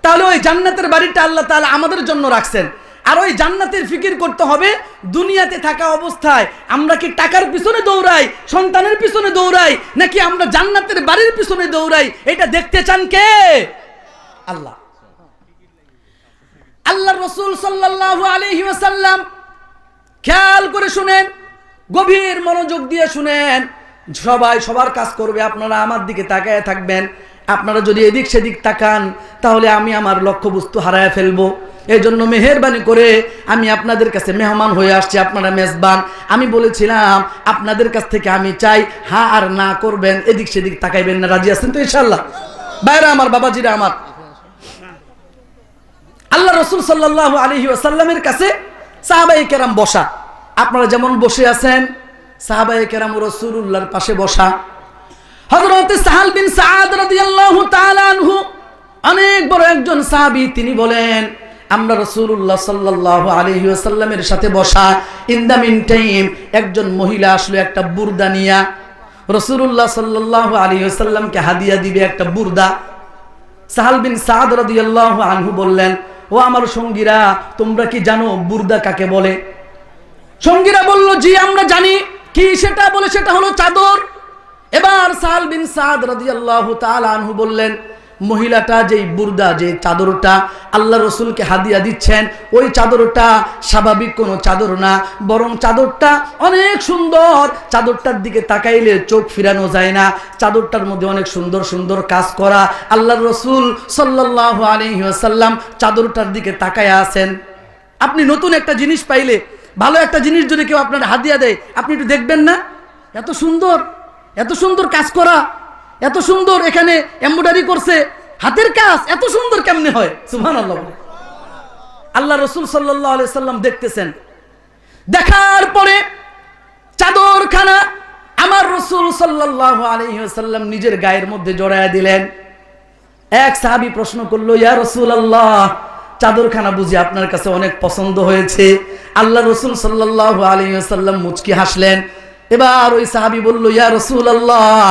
তাহলে ওই জান্নাতের বাড়িটা আল্লাহ তাআলা আমাদের জন্য রাখছেন। আর ওই জান্নাতের ফিকির করতে হবে দুনিয়াতে থাকা অবস্থায় আমরা কি টাকার পিছনে দৌড়াই, সন্তানের পিছনে দৌড়াই, নাকি আমরা জান্নাতের বাড়ির পিছনে দৌড়াই? এটা দেখতে চান কে? আল্লাহ। আল্লাহ রাসূল সাল্লাল্লাহু আলাইহি ওয়াসাল্লাম, খেয়াল করে শুনেন, গভীর মনোযোগ দিয়ে শুনেন। সবাই সবার কাজ করবে, আপনারা আমার দিকে তাকায় থাকবেন। আপনারা যদি এদিক সেদিক তাকান তাহলে আমি আমার লক্ষ্যবস্তু হারায় ফেলবো। এই জন্য মেহেরবানি করে আমি আপনাদের কাছে মেহমান হয়ে আসছি, আপনারা মেজবান। আমি বলেছিলাম আপনাদের কাছ থেকে আমি চাই হ্যাঁ আর না করবেন, এদিক সেদিক তাকাইবেন না। রাজি আছেন তো ইনশাআল্লাহ? ভাইরা আমার, বাবাজিরা আমার, আল্লাহ রাসূল সাল্লাল্লাহু আলাইহি ওয়াসাল্লামের কাছে সাহাবায়ে কেরাম বসা। আপনারা যেমন বসে আছেন, সাহাবায়ে কেরাম রাসূলুল্লাহর পাশে বসা। হযরত সাহাল বিন সাআদ রাদিয়াল্লাহু তাআলা আনহু অনেক বড় একজন সাহাবী। তিনি বলেন আমরা রাসূলুল্লাহ সাল্লাল্লাহু আলাইহি ওয়াসাল্লামের সাথে বসা। ইন দ্য মিন টাইম একজন মহিলা আসলো একটা বুরদা নিয়া। রাসূলুল্লাহ সাল্লাল্লাহু আলাইহি ওয়াসাল্লামকে হাদিয়া দিবে একটা বুরদা। সাহাল বিন সাআদ রাদিয়াল্লাহু আনহু বললেন, ও আমার সঙ্গীরা, তোমরা কি জানো বুরদা কাকে বলে? সঙ্গীরা বলল, জি আমরা জানি। কি সেটা? বলে সেটা হলো চাদর। এবার সাহাল বিন সাআদ রাদিয়াল্লাহু তাআলা আনহু বললেন, মহিলাটা যেই বুরদা, যে চাদরটা আল্লাহ রসুলকে হাদিয়া দিচ্ছেন, ওই চাদরটা স্বাভাবিক কোনো চাদর না, বরং চাদরটা অনেক সুন্দর। চাদরটার দিকে তাকাইলে চোখ ফিরানো যায় না। চাদরটার মধ্যে অনেক সুন্দর সুন্দর কাজ করা। আল্লাহ রসুল সাল্লাল্লাহু আলাইহি ওয়াসাল্লাম চাদরটার দিকে তাকায়া আছেন। আপনি নতুন একটা জিনিস পাইলে, ভালো একটা জিনিস যদি কেউ আপনার হাদিয়া দেয়, আপনি একটু দেখবেন না? এত সুন্দর, এত সুন্দর কাজ করা, এত সুন্দর এখানে এমব্রয়ডারি করছে, হাতের কাজ এত সুন্দর কেমনে হয়? সুবহানাল্লাহ। আল্লাহ রাসূল সাল্লাল্লাহু আলাইহি সাল্লাম দেখতেছেন। দেখার পরে চাদরখানা আমার রাসূল সাল্লাল্লাহু আলাইহি ওয়াসাল্লাম নিজের গায়ের মধ্যে জড়ায়া দিলেন। এক সাহাবী প্রশ্ন করলো, ইয়া রাসূলুল্লাহ, চাদরখানা বুঝি আপনার কাছে অনেক পছন্দ হয়েছে? আল্লাহ রাসূল সাল্লাল্লাহু আলাইহি ওয়াসাল্লাম মুচকি হাসলেন। এবার ওই সাহাবী বলল, ইয়া রাসূলুল্লাহ,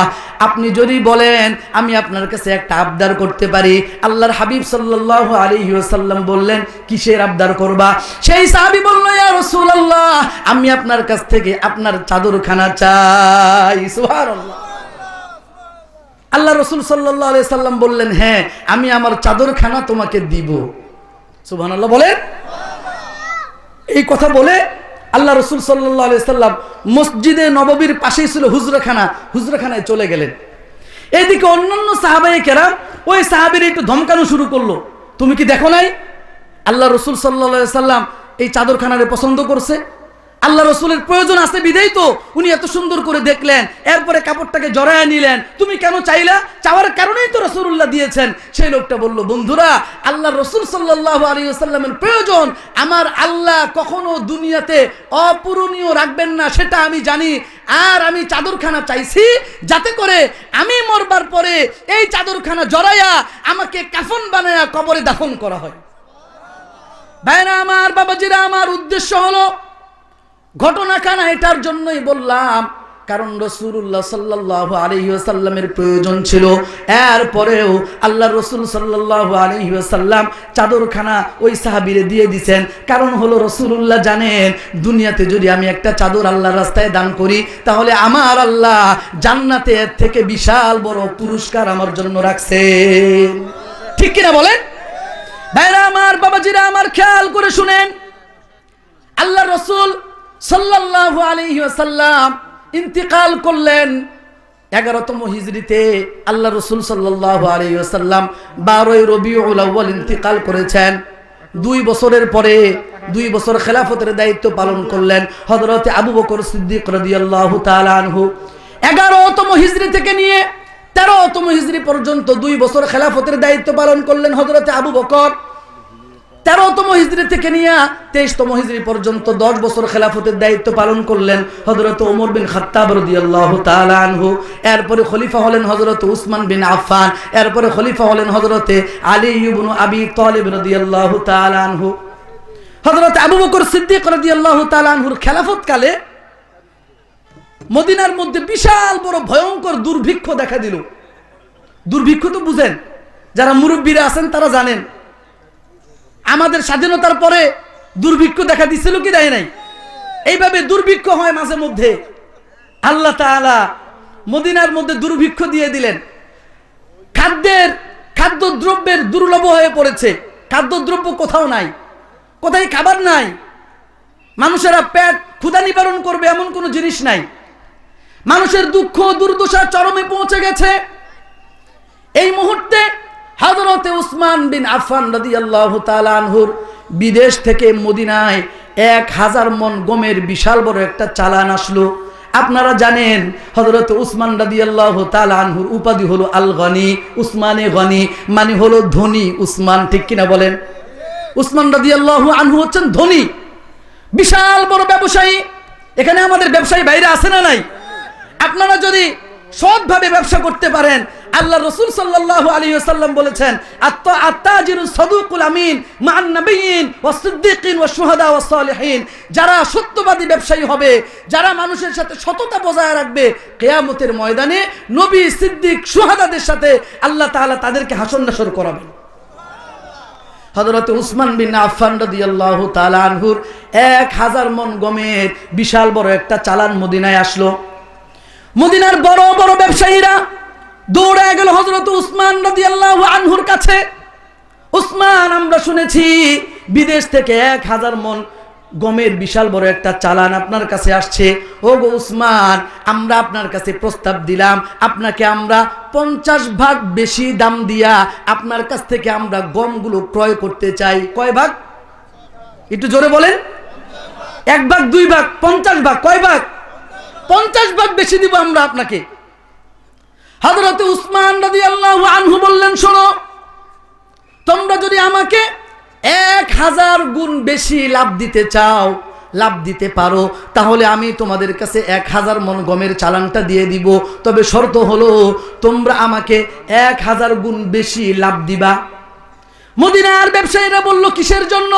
আপনি যদি বলেন আমি আপনার কাছে একটা আবদার করতে পারি। আল্লাহর হাবিব সাল্লাল্লাহু আলাইহি ওয়াসাল্লাম বললেন, কিসের আবদার করবা? সেই সাহাবী বলল, ইয়া রাসূলুল্লাহ, আমি আপনার কাছ থেকে আপনার চাদরখানা চাই। সুবহানাল্লাহ। আল্লাহ রাসূল সাল্লাল্লাহু আলাইহি সাল্লাম বললেন, হ্যাঁ আমি আমার চাদরখানা তোমাকে দিব। সুবহানাল্লাহ বলেন। এই কথা বলে আল্লাহ রাসূল সাল্লাল্লাহু আলাইহি সাল্লাম মসজিদে নববীর পাশেই ছিল হুজরাখানা, হুজরাখানায় চলে গেলেন। এইদিকে অন্যান্য সাহাবায়ে কেরাম ওই সাহাবীর একটু ধমকানো শুরু করলো, তুমি কি দেখো নাই আল্লাহ রাসূল সাল্লাল্লাহু আলাইহি সাল্লাম এই চাদরখানারে পছন্দ করছে? আল্লাহ রসুলের প্রয়োজন আছে বিধাই তো উনি এত সুন্দর করে দেখলেন, এরপরে কাপড়টাকে জড়ায় নিলেন। তুমি কেন চাইলা? চাওয়ার কারণেই তো রাসূলুল্লাহ দিয়েছেন। সেই লোকটা বলল, বন্ধুরা, আল্লাহ রসুল সাল্লাল্লাহু আলাইহি ওয়াসাল্লামের প্রয়োজন। আমার আল্লাহ কখনো দুনিয়াতে অপূরণীয় রাখবেন না, সেটা আমি জানি। আর আমি চাদরখানা চাইছি যাতে করে আমি মরবার পরে এই চাদরখানা জড়াইয়া আমাকে কাফন বানায়া কবরে দাফন করা হয়। ভাইরা আমার, বাবাজিরা আমার, উদ্দেশ্য হলো ঘটনাখানা এটার জন্যই বললাম কারণ রাসূলুল্লাহ সাল্লাল্লাহু আলাইহি ওয়াসাল্লামের প্রয়োজন ছিল। এরপরেও আল্লাহ রাসূল সাল্লাল্লাহু আলাইহি ওয়াসাল্লাম চাদরখানা ওই সাহাবীরে দিয়ে দিয়েছেন। কারণ হলো রাসূলুল্লাহ জানেন দুনিয়াতে যদি আমি একটা চাদর আল্লাহর রাস্তায় দান করি তাহলে আমার আল্লাহ জান্নাতে এর থেকে বিশাল বড় পুরস্কার আমার জন্য রাখছে। ঠিক কিনা বলেন? ভাইরা আমার, বাবাজিরা আমার, খেয়াল করে শুনেন, আল্লাহ রাসূল সাল্লাল্লাহু আলাইহি ওয়াসাল্লাম ইন্তিকাল করলেন 11তম হিজরিতে। আল্লাহ রাসূল সাল্লাল্লাহু আলাইহি ওয়াসাল্লাম 12ই রবিউল আউয়াল ইন্তিকাল করেছেন। 2 বছরের পরে 2 বছর খেলাফতের দায়িত্ব পালন করলেন হযরত আবু বকর সিদ্দিক রাদিয়াল্লাহু তাআলা আনহু। 11তম হিজরি থেকে নিয়ে 13তম হিজরি পর্যন্ত 2 বছর খেলাফতের দায়িত্ব পালন করলেন হযরত আবু বকর। 13তম হিজরি থেকে নিয়ে 23তম হিজরি পর্যন্ত 10 বছর খেলাফতের দায়িত্ব পালন করলেন হযরত ওমর বিন খাত্তাব রাদিয়াল্লাহু তাআলা আনহু। এরপরে খলিফা হলেন হযরত উসমান বিন আফফান। এরপরে খলিফা হলেন হযরত আলী ইবনে আবি তালিব রাদিয়াল্লাহু তাআলা আনহু। হযরত আবু বকর সিদ্দিক রাদিয়াল্লাহু তাআলা আনহুর খেলাফত কালে মদিনার মধ্যে বিশাল বড় ভয়ঙ্কর দুর্ভিক্ষ দেখা দিল। দুর্ভিক্ষ তো বুঝেন, যারা মুরব্বীরা আছেন তারা জানেন। আমাদের স্বাধীনতার পরে দুর্ভিক্ষ দেখা দিছিল কি দেয় নাই? এইভাবে দুর্ভিক্ষ হয় মাঝে মধ্যে। আল্লাহ তাআলা মদিনার মধ্যে দুর্ভিক্ষ দিয়ে দিলেন। খাদ্যদ্রব্যের দুর্লভ হয়ে পড়েছে। খাদ্যদ্রব্য কোথাও নাই, কোথায় খাবার নাই। মানুষেরা পেট ক্ষুধা নিবারণ করবে এমন কোনো জিনিস নাই। মানুষের দুঃখ দুর্দশা চরমে পৌঁছে গেছে। এই মুহূর্তে হযরত উসমান বিন আফফান রাদিয়াল্লাহু তাআলা আনহুর বিদেশ থেকে মদিনায় 1000 মণ গমের বিশাল বড় একটা চালান আসলো। আপনারা জানেন হযরত উসমান রাদিয়াল্লাহু তাআলা আনহুর উপাধি হলো আল গনি, উসমানে গনি, মানে হলো ধনী উসমান। ঠিক কিনা বলেন? উসমান রাদিয়াল্লাহু আনহু হচ্ছেন ধনী, বিশাল বড় ব্যবসায়ী। এখানে আমাদের ব্যবসায়ী ভাইরা আছে না নাই? আপনারা যদি সৎভাবে ব্যবসা করতে পারেন, আল্লাহ রাসূল সাল্লাল্লাহু আলাইহি ওয়াসাল্লাম বলেছেন আত-তাজিরু সাদুকুল আমিন মা'আন নাবিয়্যিন ওয়াস সিদ্দিকিন ওয়াস শুহাদা ওয়াস সালিহিন। যারা সত্যবাদী ব্যবসায়ী হবে, যারা মানুষের সাথে সততা বজায় রাখবে, কিয়ামতের ময়দানে নবী, সিদ্দিক, শুহাদাদের সাথে আল্লাহ তাআলা তাদেরকে হাসর নাসর করাবেন। হযরত উসমান বিন আফফান রাদিয়াল্লাহু তাআলা আনহুর 1000 মণ গমের বিশাল বড় একটা চালান মদিনায় আসলো। মদিনার বড় বড় ব্যবসায়ীরা দৌড়ে গেল হযরত উসমান রাদিয়াল্লাহু আনহুর কাছে। উসমান, আমরা শুনেছি বিদেশ থেকে 1000 মণ গমের বিশাল বড় একটা চালান আপনার কাছে আসছে। ও গো উসমান, আমরা আপনার কাছে প্রস্তাব দিলাম, আপনাকে আমরা 50 ভাগ বেশি দাম দিয়া আপনার কাছ থেকে আমরা গমগুলো ক্রয় করতে চাই। কয় ভাগ? একটু জোরে বলেন। 1 ভাগ, 2 ভাগ, 50 ভাগ। কয় ভাগ? 50 ভাগ বেশি দিব আমরা আপনাকে। হযরত উসমান রাদিয়াল্লাহু আনহু বললেন, শোনো, তোমরা যদি আমাকে 1000 গুণ বেশি লাভ দিতে চাও, লাভ দিতে পারো, তাহলে আমি তোমাদের কাছে 1000 মণ গমের চালানটা দিয়ে দিব। তবে শর্ত হলো তোমরা আমাকে 1000 গুণ বেশি লাভ দিবা। মদিনার ব্যবসায়ীরা বলল, কিসের জন্য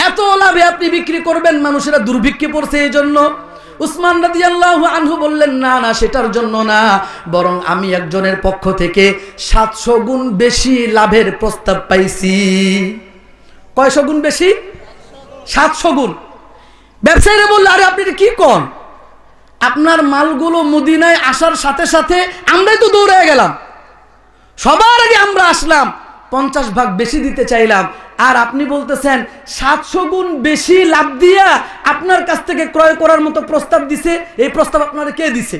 এত লাভে আপনি বিক্রি করবেন? মানুষেরা দুর্ভিক্ষে পড়ছে এই জন্য। উসমান রাদিয়াল্লাহু আনহু বললেন, না না, সেটার জন্য না, বরং আমি একজনের পক্ষ থেকে 700 গুণ বেশি লাভের প্রস্তাব পাইছি। কয়শো গুণ বেশি? 700 গুণ। ব্যবসায়ীরা বলল, আরে আপনি কি কোন? আপনার মালগুলো মদিনায় আসার সাথে সাথে আমরাই তো দৌড়ে গেলাম, সবার আগে আমরা আসলাম, 50 ভাগ বেশি দিতে চাইলাম, আর আপনি বলতেছেন 700 গুণ বেশি লাভ দিয়া আপনার কাছ থেকে ক্রয় করার মতো প্রস্তাব দিছে। এই প্রস্তাব আপনারা কে দিছে?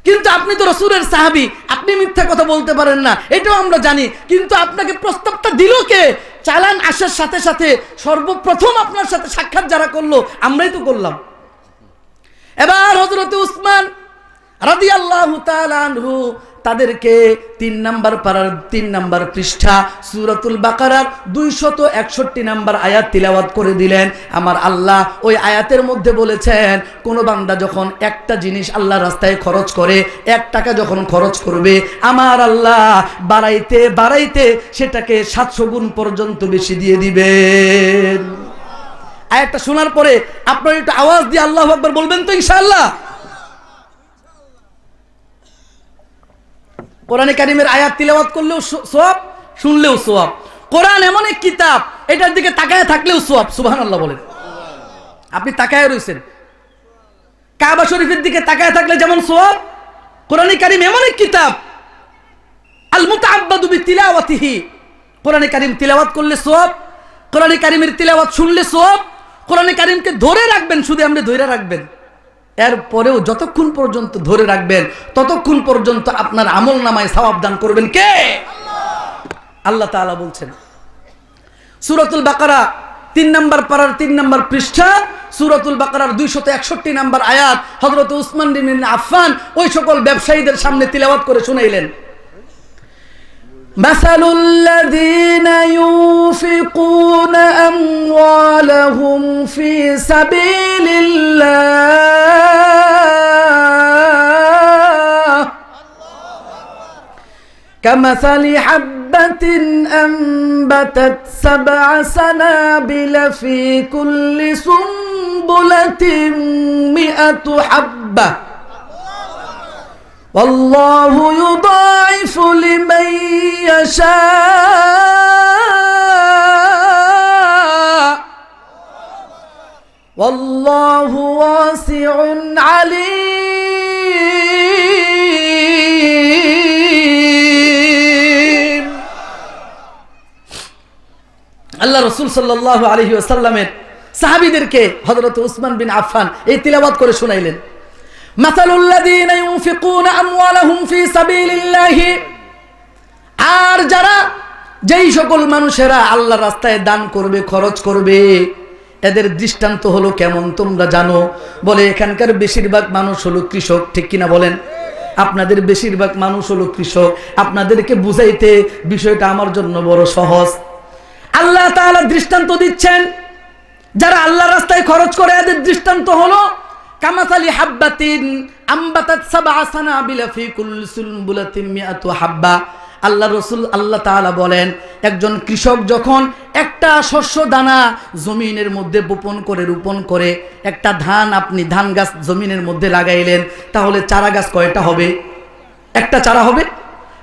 কিন্তু আপনি তো রাসূলের সাহাবী, আপনি মিথ্যা কথা বলতে পারেন না, এটাও আমরা জানি। কিন্তু আপনাকে প্রস্তাবটা দিল কে? চালান আসার সাথে সাথে সর্বপ্রথম আপনার সাথে সাক্ষাৎ যারা করলো, আমরাই তো করলাম। এবার হযরত উসমান রাদিয়াল্লাহু তাআলা আনহু তাদেরকে 3 নাম্বার পারার 3 নাম্বার পৃষ্ঠা সূরাতুল বাকারার 261 নাম্বার আয়াত তিলাওয়াত করে দিলেন। আমার আল্লাহ ওই আয়াতের মধ্যে বলেছেন, কোন বান্দা যখন একটা জিনিস আল্লাহর রাস্তায় খরচ করে, 1 টাকা যখন খরচ করবে, আমার আল্লাহ বাড়াইতে বাড়াইতে সেটাকে 700 গুণ পর্যন্ত বেশি দিয়ে দিবেন। আয়াতটা শোনার পরে আপনারা একটু আওয়াজ দিয়ে আল্লাহু আকবার বলবেন তো ইনশাআল্লাহ? কোরআনে কারিমের আয়াত তিলাওয়াত করলেও সওয়াব, শুনলেও সওয়াব। কোরআন এমন এক কিতাব, এটার দিকে তাকায় থাকলেও সওয়াব। সুবহানাল্লাহ বলেন। আপনি তাকায় রয়েছেন, কাবা শরীফের দিকে তাকায় থাকলে যেমন সওয়াব, কোরআনে কারিম এমন এক কিতাব আল মুতাআব্বাদু বিতিলাওয়াতিহি, কোরআনে কারিম তিলাওয়াত করলে সওয়াব, কোরআনে কারিমের তিলাওয়াত শুনলে সওয়াব। কোরআনে কারিমকে ধরে রাখবেন, শুধু আপনি ধরে রাখবেন, এরপরেও যতক্ষণ পর্যন্ত ধরে রাখবেন ততক্ষণ পর্যন্ত আপনার আমল নামায় সওয়াব দান করবেন কে? আল্লাহ তাআলা বলছেন সূরাতুল বাকারা 3 নম্বর পারার 3 নম্বর পৃষ্ঠা, সূরাতুল বাকারার 261 নম্বর আয়াত হযরত উসমান বিন আফফান ওই সকল ব্যবসায়ীদের সামনে তিলাওয়াত করে শুনাইলেন। মাসালুল লাযীনা ইউনফিকুনা আমওয়ালাহুম ফি সাবিলিল্লাহ কামাসালি হাব্বাতিন আনবাতাত সাবআ সানাবিলা ফি কুল্লি সুনবুলাতিন মিআতু হাব্বা والله يضاعف لمن يشاء والله واسع عليم। আল্লাহ রাসূল সাল্লাল্লাহু আলাইহি ওয়াসাল্লামের সাহাবীদেরকে হযরত উসমান বিন আফফান এই তিলাওয়াত করে শুনাইলেন। মাসালুল লাযীনা ইউনফিকুনা আমওয়ালাহুম ফি সাবিলিল্লাহি, আর যারা যেই সকল মানুষেরা আল্লাহর রাস্তায় দান করবে, খরচ করবে, এদের দৃষ্টান্ত হলো কেমন তোমরা জানো? বলে এখানকার বেশিরভাগ মানুষ হলো কৃষক, ঠিক কিনা বলেন? আপনাদের বেশিরভাগ মানুষ হলো কৃষক। আপনাদেরকে বুঝাইতে বিষয়টা আমার জন্য বড় সহজ। আল্লাহ তাআলা দৃষ্টান্ত দিচ্ছেন যারা আল্লাহর রাস্তায় খরচ করে, এদের দৃষ্টান্ত হলো কামাসালি হাব্বাতিন আনবাতাত সাবআ সানাবিলা ফি কুল্লি সুনবুলাতিন মিআতু হাব্বা। আল্লাহ রাসূল আল্লাহ তাআলা বলেন, একজন কৃষক যখন একটা শস্য দানা জমিনের মধ্যে রোপণ করে একটা ধান, আপনি ধান গাছ জমিনের মধ্যে লাগাইলেন, তাহলে চারা গাছ কয়টা হবে? একটা চারা হবে।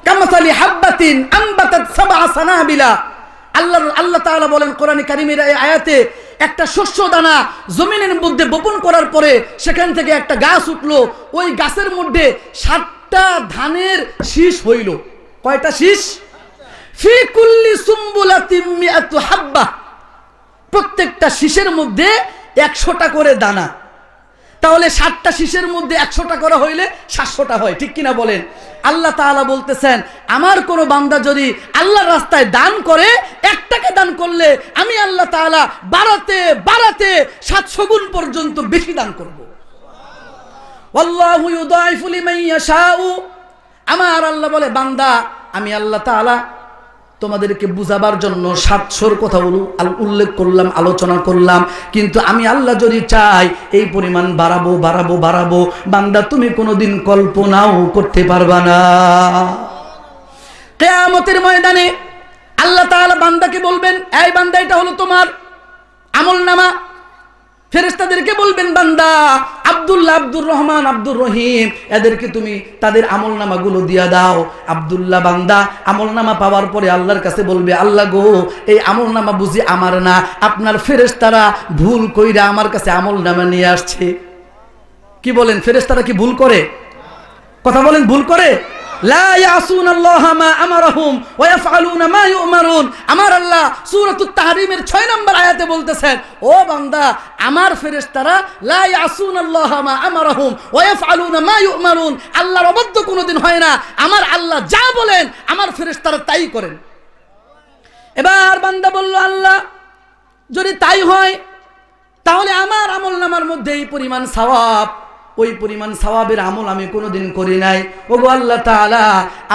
কামাসালি হাব্বাতিন আনবাতাত সাবআ সানাবিলা, আল্লাহ তাআলা বলেন কোরআনে কারিমের এই আয়াতে, একটা শস্য দানা জমিনের মধ্যে বপন করার পরে সেখান থেকে একটা গাছ উঠলো, ওই গাছের মধ্যে 7টা ধানের শীষ হইল। কয়টা শীষ? ফি কুল্লি সুনবুলাতিন মিআতু হাব্বা, প্রত্যেকটা শীষের মধ্যে 100টা করে দানা। তাহলে 7টা শীষের মধ্যে 100টা করা হইলে 700টা হয়, ঠিক কিনা বলেন? আল্লাহ তাআলা বলতেছেন, আমার কোন বান্দা যদি আল্লাহর রাস্তায় দান করে, 1 টাকা দান করলে আমি আল্লাহ তাআলা বাড়াতে বাড়াতে 700 গুণ পর্যন্ত বেশি দান করব। ওয়াল্লাহু ইউদাইফু লিমান ইয়াশাউ, আমার আল্লাহ বলে বান্দা আমি আল্লাহ তাআলা তোমাদেরকে বুঝাবার জন্য 700-র কথা উল্লেখ করলাম, আলোচনা করলাম, কিন্তু আমি আল্লাহ যদি চাই এই পরিমাণ বাড়াবো বাড়াবো বাড়াবো, বান্দা তুমি কোনোদিন কল্পনাও করতে পারবা না। কিয়ামতের ময়দানে আল্লাহ তাআলা বান্দাকে বলবেন, এই বান্দা এটা হলো তোমার আমলনামা। ফেরেশতাদেরকে বলবেন, বান্দা আব্দুল্লাহ, আব্দুর রহমান, আব্দুর রহিম, এদেরকে তুমি তাদের আমলনামাগুলো দিয়া দাও। আব্দুল্লাহ বান্দা আমলনামা পাওয়ার পরে আল্লাহর কাছে বলবে, আল্লাহ গো, এই আমলনামা বুঝি আমার না, আপনার ফেরেশতারা ভুল কইরা আমার কাছে আমলনামা নিয়ে আসছে। কি বলেন, ফেরেশতারা কি ভুল করে? কথা বলেন, ভুল করে? লা ইয়াসুনাল্লাহা মা আমারহুম ওয়া ইয়াফআলুনা মা ইউমারুন। আমার আল্লাহ সূরাতুত তাহরীমের 6 নম্বর আয়াতে বলতেছেন, ও বান্দা, আমার ফেরেশতারা লা ইয়াসুনাল্লাহা মা আমারহুম ওয়া ইয়াফআলুনা মা ইউমারুন, আল্লাহর অবাধ্য কোনোদিন হয় না। আমার আল্লাহ যা বলেন আমার ফেরেশতারা তাই করেন। এবার বান্দা বলল, আল্লাহ যদি তাই হয় তাহলে আমার আমলনামার মধ্যে এই পরিমাণ সওয়াব, ওই পরিমাণ সওয়াবের আমল আমি কোনোদিন করি নাই। ওগো আল্লাহ তাআলা,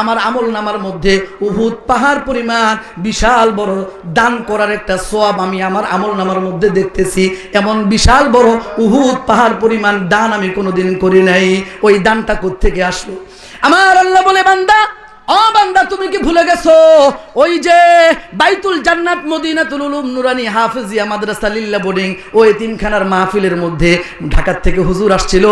আমার আমলনামার মধ্যে উহুদ পাহাড় পরিমাণ বিশাল বড় দান করার একটা সওয়াব আমি আমার আমলনামার মধ্যে দেখতেছি। এমন বিশাল বড় উহুদ পাহাড় পরিমাণ দান আমি কোনোদিন করি নাই, ওই দানটা কোত্থেকে আসলো? আমার আল্লাহ বলে, বান্দা, ও বান্দা, তুমি কি ভুলে গেছো ওই যে বাইতুল জান্নাত মদিনাতুল উলুম নুরানি হাফেজিয়া মাদ্রাসা লিল্লা বোর্ডিং, ওই এতিমখানার মাহফিলের মধ্যে ঢাকা থেকে হুজুর আসছিল।